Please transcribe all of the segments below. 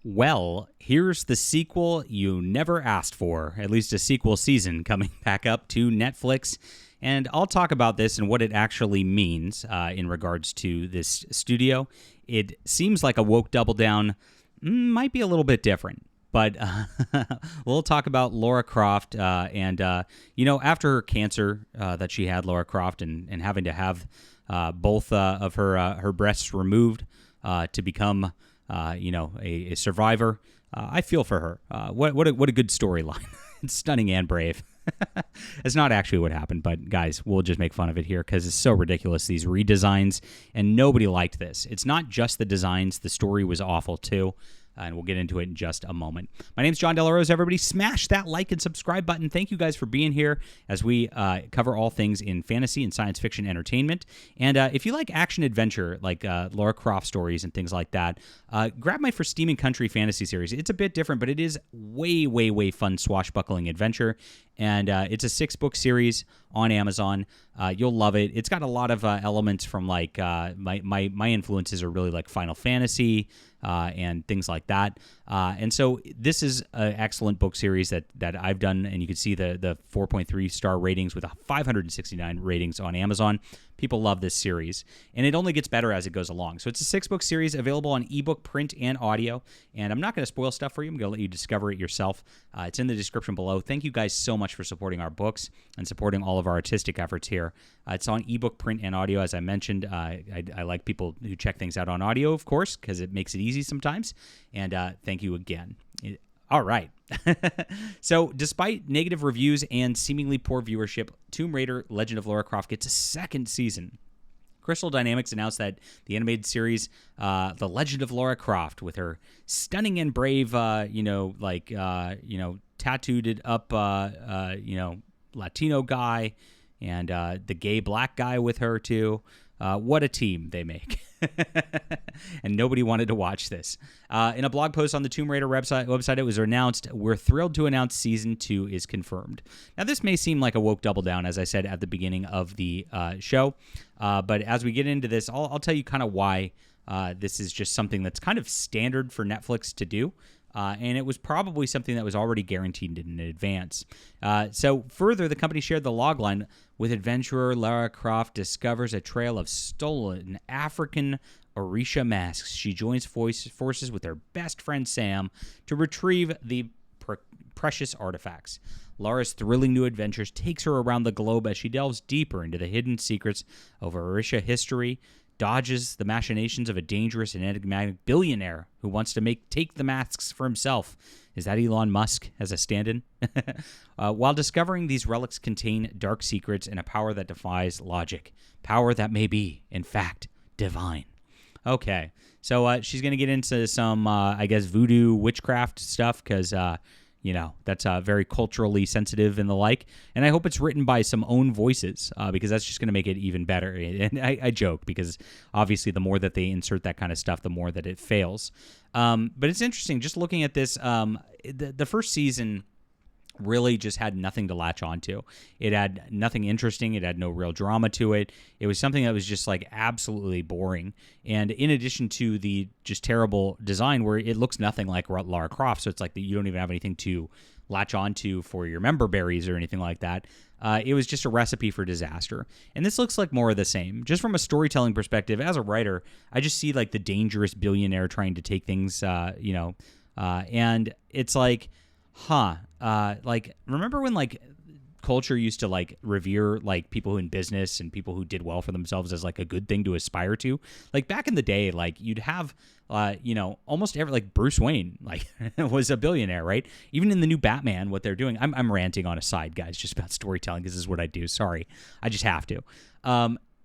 Well, here's the sequel you never asked for, at least a sequel season coming back up to Netflix. And I'll talk about this and what it actually means in regards to this studio. It seems like a woke double down might be a little bit different. But we'll talk about Lara Croft after her cancer that she had, Lara Croft, and having to have both of her breasts removed to become a survivor. I feel for her. What a good storyline. It's stunning and brave. It's not actually what happened, but guys, we'll just make fun of it here because it's so ridiculous, these redesigns, and nobody liked this. It's not just the designs. The story was awful too. And we'll get into it in just a moment. My name's John Della Rose. Everybody, smash that like and subscribe button. Thank you guys for being here as we cover all things in fantasy and science fiction entertainment. And if you like action-adventure, like Lara Croft stories and things like that, grab my For Steam and Country fantasy series. It's a bit different, but it is way, way, way fun swashbuckling adventure. And it's a 6-book series on Amazon. You'll love it. It's got a lot of elements from like my influences are really like Final Fantasy and things like that. And so this is an excellent book series that I've done, and you can see the 4.3 star ratings with 569 ratings on Amazon. People love this series, and it only gets better as it goes along. So it's a 6-book series available on ebook, print, and audio. And I'm not going to spoil stuff for you. I'm going to let you discover it yourself. It's in the description below. Thank you guys so much for supporting our books and supporting all of our artistic efforts here. It's on ebook, print, and audio, as I mentioned. I like people who check things out on audio, of course, because it makes it easy sometimes. And thank you again. All right. So, despite negative reviews and seemingly poor viewership, Tomb Raider Legend of Lara Croft gets a second season. Crystal Dynamics announced that the animated series, The Legend of Lara Croft, with her stunning and brave, tattooed up, Latino guy, and the gay black guy with her, too. What a team they make. And nobody wanted to watch this. In a blog post on the Tomb Raider website, it was announced, "We're thrilled to announce Season 2 is confirmed." Now, this may seem like a woke double down, as I said at the beginning of the show. But as we get into this, I'll tell you kind of why this is just something that's kind of standard for Netflix to do. And it was probably something that was already guaranteed in advance. So further, the company shared the logline with adventurer Lara Croft discovers a trail of stolen African Orisha masks. She joins forces with her best friend Sam to retrieve the precious artifacts. Lara's thrilling new adventures takes her around the globe as she delves deeper into the hidden secrets of Orisha history, dodges the machinations of a dangerous and enigmatic billionaire who wants to take the masks for himself. Is that Elon Musk as a stand-in? While discovering these relics contain dark secrets and a power that defies logic. Power that may be, in fact, divine. Okay, so she's going to get into some, voodoo witchcraft stuff because... that's very culturally sensitive and the like. And I hope it's written by some own voices because that's just going to make it even better. And I joke because obviously the more that they insert that kind of stuff, the more that it fails. But it's interesting just looking at this. The first season really just had nothing to latch onto. It had nothing interesting. It had no real drama to it. It was something that was just like absolutely boring. And in addition to the just terrible design where it looks nothing like Lara Croft, so it's like you don't even have anything to latch onto for your member berries or anything like that. It was just a recipe for disaster. And this looks like more of the same. Just from a storytelling perspective, as a writer, I just see like the dangerous billionaire trying to take things, and it's like, remember when like culture used to like revere like people in business and people who did well for themselves as like a good thing to aspire to? Like back in the day, like you'd have, almost every, like Bruce Wayne, like was a billionaire, right? Even in the new Batman, what they're doing, I'm ranting on a side, guys, just about storytelling because this is what I do. Sorry. I just have to.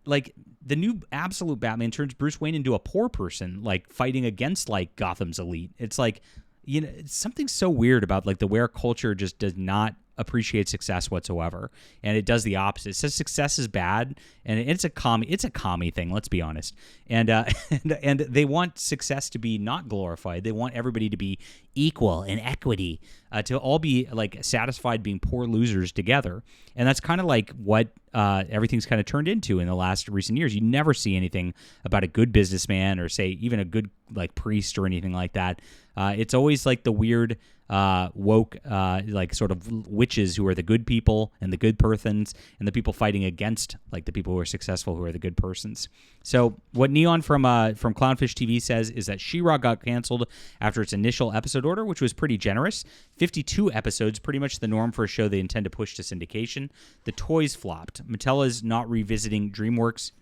Like the new absolute Batman turns Bruce Wayne into a poor person, like fighting against like Gotham's elite. It's like, it's something so weird about like the where culture just does not appreciate success whatsoever, and it does the opposite. It says success is bad, and it's a commie thing. Let's be honest. And and they want success to be not glorified. They want everybody to be equal in equity, to all be like satisfied being poor losers together. And that's kind of like what everything's kind of turned into in the last recent years. You never see anything about a good businessman or say even a good like priest or anything like that. It's always like the weird woke like sort of witches who are the good people and the good persons, and the people fighting against like the people who are successful who are the good persons. So what Neon from Clownfish TV says is that She-Ra got canceled after its initial episode order, which was pretty generous. 52 episodes, pretty much the norm for a show they intend to push to syndication. The toys flopped. Mattel is not revisiting DreamWorks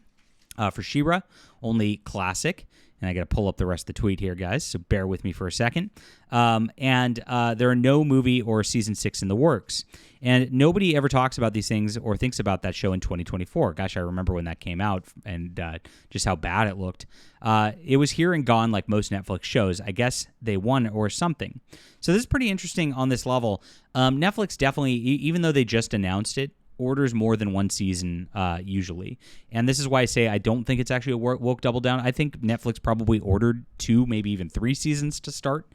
for She-Ra, only classic. And I got to pull up the rest of the tweet here, guys, so bear with me for a second. And there are no movie or season 6 in the works. And nobody ever talks about these things or thinks about that show in 2024. Gosh, I remember when that came out and just how bad it looked. It was here and gone like most Netflix shows. I guess they won or something. So this is pretty interesting on this level. Netflix definitely, even though they just announced it, orders more than one season usually. And this is why I say I don't think it's actually a woke double down. I think Netflix probably ordered 2, maybe even 3 seasons to start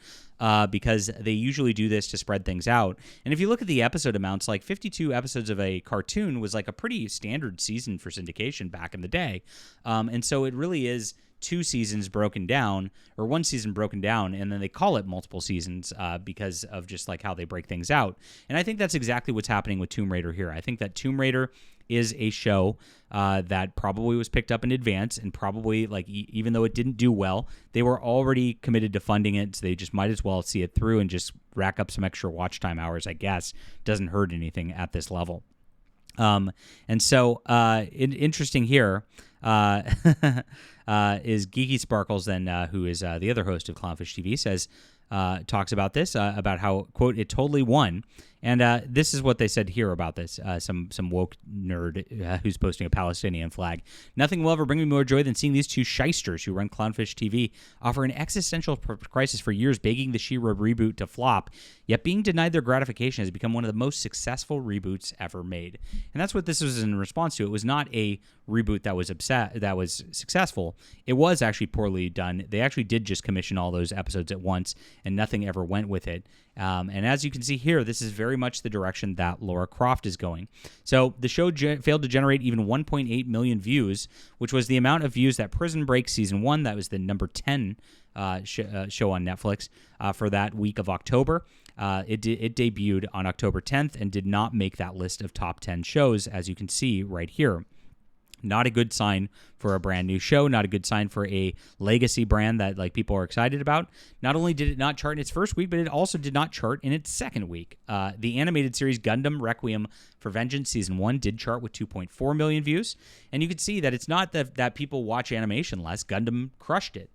because they usually do this to spread things out. And if you look at the episode amounts, like 52 episodes of a cartoon was like a pretty standard season for syndication back in the day. And so it really is 2 seasons broken down, or 1 season broken down, and then they call it multiple seasons because of just like how they break things out. And I think that's exactly what's happening with Tomb Raider here. I think that Tomb Raider is a show that probably was picked up in advance, and probably like even though it didn't do well, they were already committed to funding it, so they just might as well see it through and just rack up some extra watch time hours, I guess. Doesn't hurt anything at this level. And so interesting here is Geeky Sparkles, then who is the other host of Clownfish TV, says talks about this about how, quote, it totally won. And this is what they said here about this. Some woke nerd who's posting a Palestinian flag. Nothing will ever bring me more joy than seeing these 2 shysters who run Clownfish TV offer an existential crisis for years, begging the She-Ra reboot to flop, yet being denied their gratification has become one of the most successful reboots ever made. And that's what this was in response to. It was not a reboot that was successful. It was actually poorly done. They actually did just commission all those episodes at once, and nothing ever went with it. And as you can see here, this is very much the direction that Lara Croft is going. So the show failed to generate even 1.8 million views, which was the amount of views that Prison Break Season 1, that was the number 10 show on Netflix for that week of October. It debuted on October 10th and did not make that list of top 10 shows, as you can see right here. Not a good sign for a brand new show, not a good sign for a legacy brand that like people are excited about. Not only did it not chart in its first week, but it also did not chart in its second week. The animated series Gundam Requiem for Vengeance Season 1 did chart with 2.4 million views. And you can see that it's not that people watch animation less. Gundam crushed it.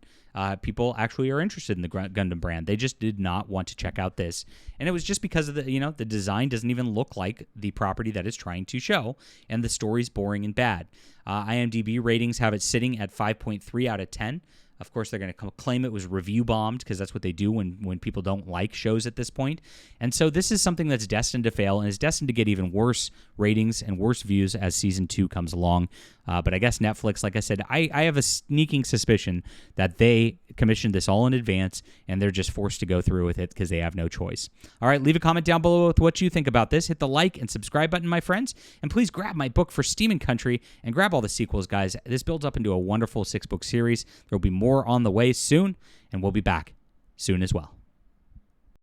People actually are interested in the Gundam brand. They just did not want to check out this. And it was just because of the design doesn't even look like the property that it's trying to show, and the story's boring and bad. IMDb ratings have it sitting at 5.3 out of 10. Of course, they're going to claim it was review bombed because that's what they do when people don't like shows at this point. And so this is something that's destined to fail and is destined to get even worse ratings and worse views as Season 2 comes along. But I guess Netflix, like I said, I have a sneaking suspicion that they commissioned this all in advance and they're just forced to go through with it because they have no choice. All right, leave a comment down below with what you think about this. Hit the like and subscribe button, my friends. And please grab my book for Steam and Country and grab all the sequels, guys. This builds up into a wonderful 6-book series. There will be more on the way soon, and we'll be back soon as well.